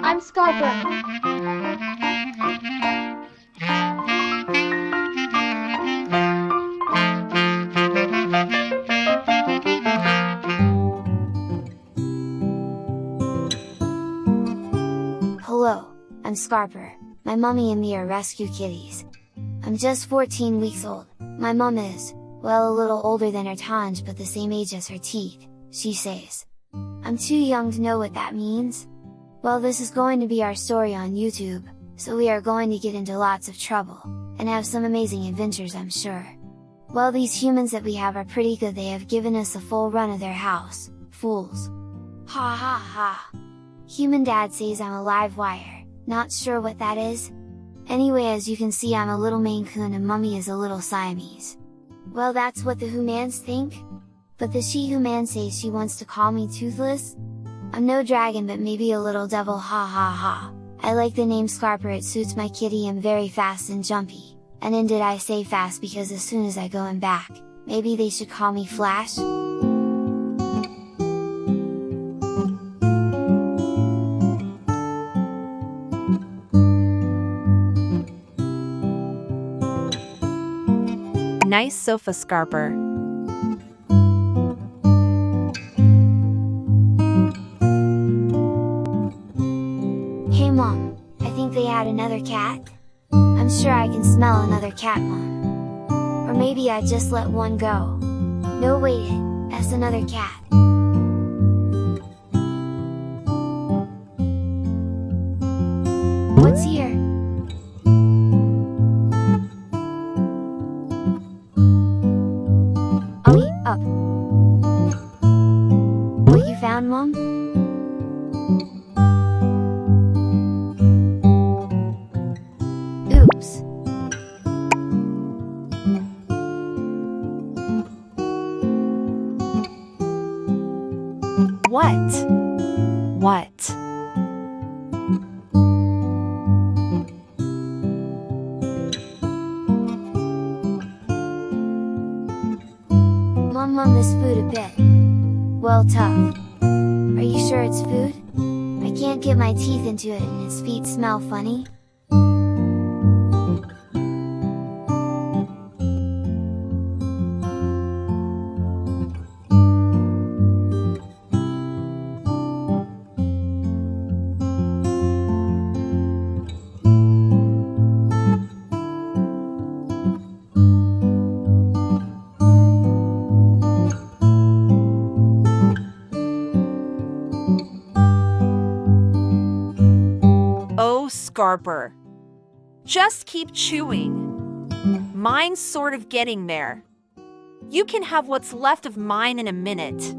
I'm Scarper. Hello, I'm Scarper. My mommy and me are rescue kitties. I'm just 14 weeks old. My mom is, well, a little older than her Tanj but the same age as her teeth, she says. I'm too young to know what that means. Well, this is going to be our story on YouTube, so we are going to get into lots of trouble, and have some amazing adventures, I'm sure. Well, these humans that we have are pretty good. They have given us a full run of their house, fools! Ha ha ha! Human dad says I'm a live wire, not sure what that is? Anyway, as you can see, I'm a little Maine Coon and mummy is a little Siamese. Well, that's what the humans think? But the she-human says she wants to call me Toothless? I'm no dragon but maybe a little devil, ha ha ha! I like the name Scarper, it suits my kitty. I'm very fast and jumpy, and then did I say fast because as soon as I go in back, maybe they should call me Flash? Nice sofa, Scarper. Hey Mom, I think they had another cat? I'm sure I can smell another cat, Mom. Or maybe I just let one go. No, wait, that's another cat. What's here? I'll eat up. What you found, Mom? Oops. What? Mom, this food a bit, well, tough. Are you sure it's food? I can't get my teeth into it and its feet smell funny. Oh, Scarper. Just keep chewing. Mine's sort of getting there. You can have what's left of mine in a minute.